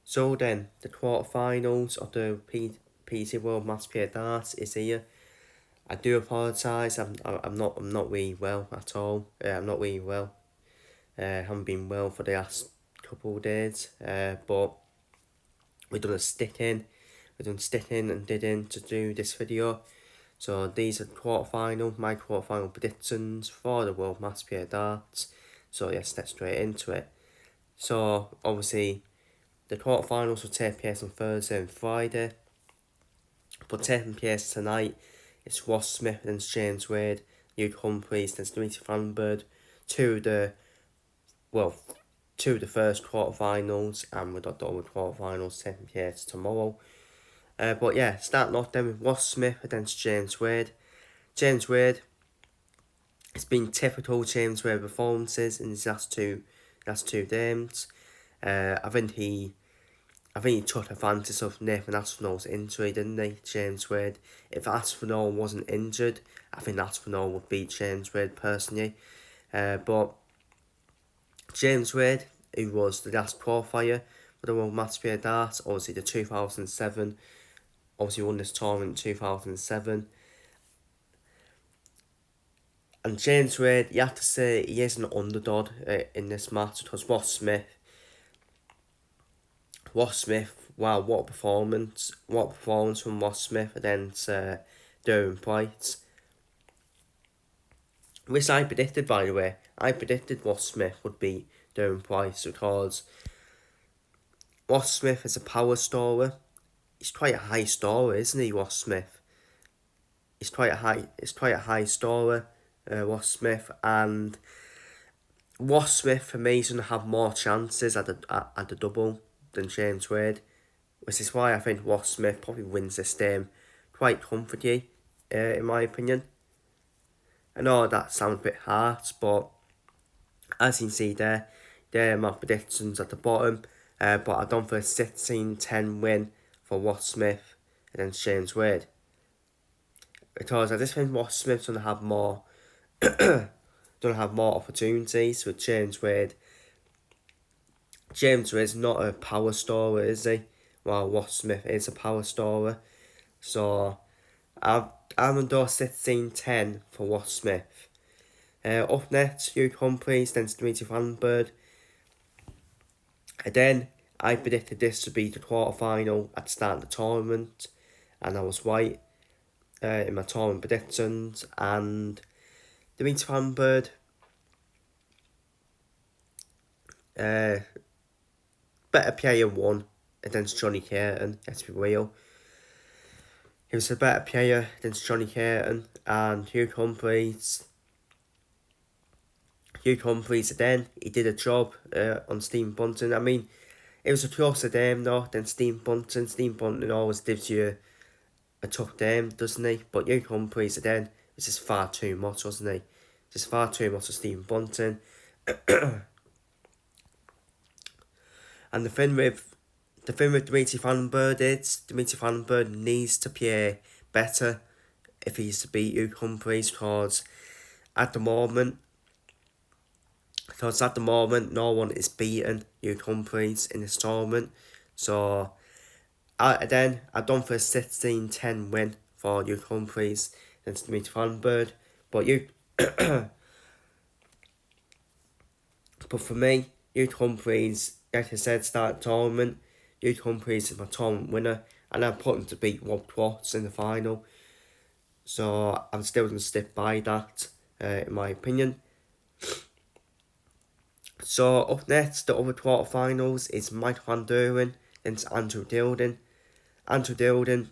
So then, the quarterfinals of the PDC World Matchplay Darts is here. I do apologise. I'm not really well at all. I'm not really well. Haven't been well for the last couple of days. But we've done a stick in. We've done stick in and did in to do this video. So these are my quarterfinal predictions for the World Matchplay Darts. So yes, let's straight into it. So obviously, the quarterfinals will take place on Thursday and Friday. But taking place tonight, it's Ross Smith and James Wade, Luke Humphries and Dimitri Vandenberg, to the first quarterfinals, and we've got the other quarterfinals taking place tomorrow. But yeah, starting off then with Ross Smith against James Wade. James Wade, it's been typical James Wade performances in his last two games. I think he took advantage of Nathan Aspinall's injury, didn't he, James Wade? If Aspinall wasn't injured, I think Aspinall would beat James Wade personally. But James Wade, who was the last qualifier for the World Matchplay Darts, obviously the 2007, obviously won this tournament in 2007. And James Wade, you have to say he is an underdog in this match, because Ross Smith, wow, what a performance from Ross Smith against Darren White. Which I predicted, by the way. I predicted Ross Smith would beat Darren White, because Ross Smith is a power scorer. He's quite a high scorer, isn't he, Ross Smith? He's quite a high scorer, Ross Smith, and Ross Smith for me is going to have more chances at the double than James Wade, which is why I think Ross Smith probably wins this game quite comfortably, in my opinion. I know that sounds a bit harsh, but as you can see there are my predictions at the bottom. But I don't think a 16-10 win for Ross Smith against James Wade, because I just think Ross Smith's going to have more opportunities with James Wade. James Wade's not a power scorer, is he? While Ross Smith is a power scorer. So I'm going to go 16-10 for Ross Smith. Up next, Luke Humphries against Dimitri Vandenberg. Again, I predicted this to be the quarterfinal at the start of the tournament, and I was right in my tournament predictions. And Dimitri Vandenberg, better player won against Johnny Curtin, let's be real. He was a better player against Johnny Curtin, and Hugh Humphries again, he did a job on Stephen Bunting. I mean, it was a closer game though than Stephen Bunting. Stephen Bunting always gives you a tough game, doesn't he? But Hugh Humphries again, it's just far too much, wasn't he? Just far too much of Stephen Bunting. And the thing with Dimitri Vandenberg is, Dimitri Vandenberg needs to play better if he's to beat Hugh Humphries, because at the moment, no one is beating Hugh Humphries in this tournament. So, I don't think a 16-10 win for Hugh Humphries against Dimitri Vandenberg. But for me, Hugh Humphries, like I said, start the tournament. Hugh Humphries is my tournament winner, and I'm put him to beat Rob Watts in the final. So I'm still going to stick by that, in my opinion. So up next, the other quarterfinals is Mike Van Duren against Andrew Dilden. Andrew Dilden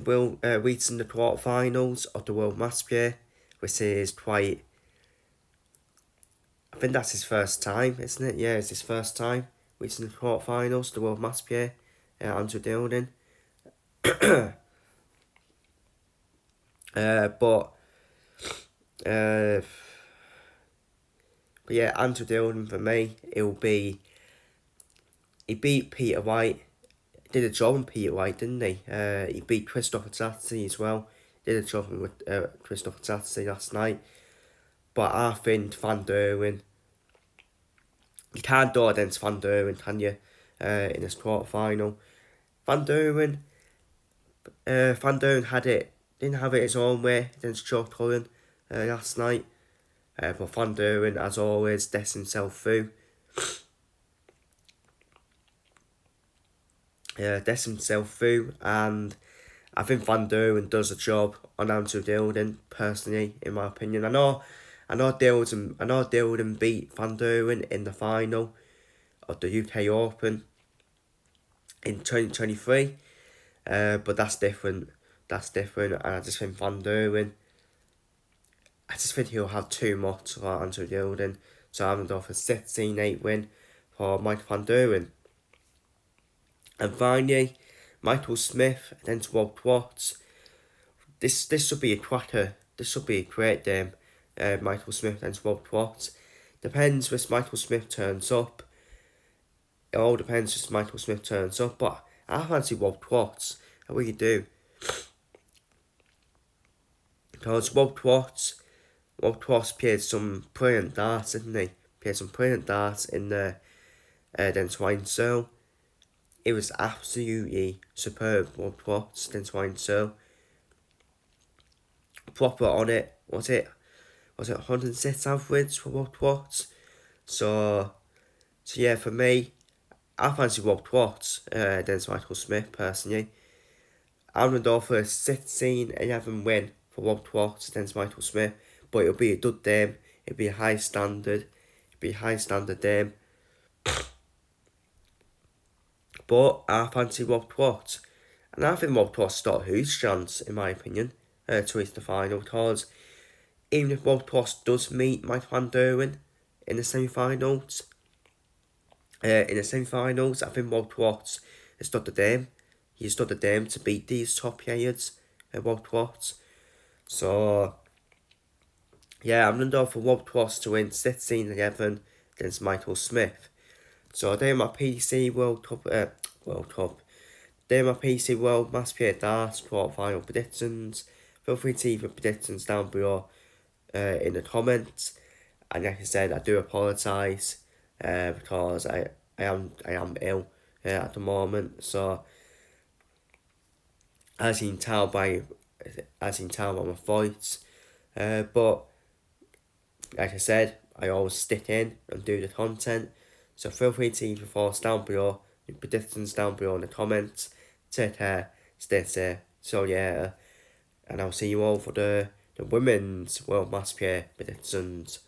will reach in the quarterfinals of the World Matchplay, which is quite... I think that's his first time, isn't it? Yeah, it's his first time reaching the quarterfinals of the World Matchplay, Andrew Dilden. But yeah, Andrew Dilden for me, he beat Peter White, did a job on Peter White, didn't he? He beat Christopher Satsy as well, did a job with Christopher Satsy last night. But I think Van Duren You can't do it against Van Duren, can you? In this quarter final, Van Duren, didn't have it his own way against Joe Cullen last night. But Van Duren, as always, dissed himself through. And I think Van Duren does a job on Andrew Dilden, personally, in my opinion. I know Dilden beat Van Duren in the final of the UK Open in 2023, but that's different. And I just think Van Duren, I just think he'll have too much for Andrew Dilden. So I'm going to go for a 16-8 win for Michael Van Duren. And finally, Michael Smith against Rob Watts. This should be a cracker. This should be a great game. Michael Smith against Rob Watts. Depends which Michael Smith turns up. It all depends which Michael Smith turns up. But I fancy Rob Watts. I really do. Because Rob Watts played some brilliant darts, didn't he? Played some brilliant darts in the against Wayne Searle. It was absolutely superb, Rob Watts against Wayne Searle. Proper on it. Was it 106 average for Rob Watts? So yeah, for me, I fancy Rob Watts against Michael Smith, personally. I'm going to go for a 16-11 win for Rob Watts against Michael Smith, but it'll be a good game. It'll be a high standard. Game. But I fancy Rob Watts. And I think Rob Watts got a huge chance, in my opinion, to reach the final, because even if Rob Watts does meet Mike Van Duren in the semi-finals, I think Rob Watts has got the game. He's got the game to beat these top players, Rob Watts. So, yeah, I'm going to go for Rob Watts to win 16-11 against Michael Smith. So, they're my PDC World Cup. They're my PDC World Matchplay Darts quarterfinal predictions. Feel free to leave your predictions down below in the comments. And like I said, I do apologise because I am ill at the moment. So as you can tell by my voice, but like I said, I always stick in and do the content. So feel free to leave your thoughts down below, your predictions down below in the comments. Take care, stay safe. So yeah, and I'll see you all for the Women's World Matchplay predictions.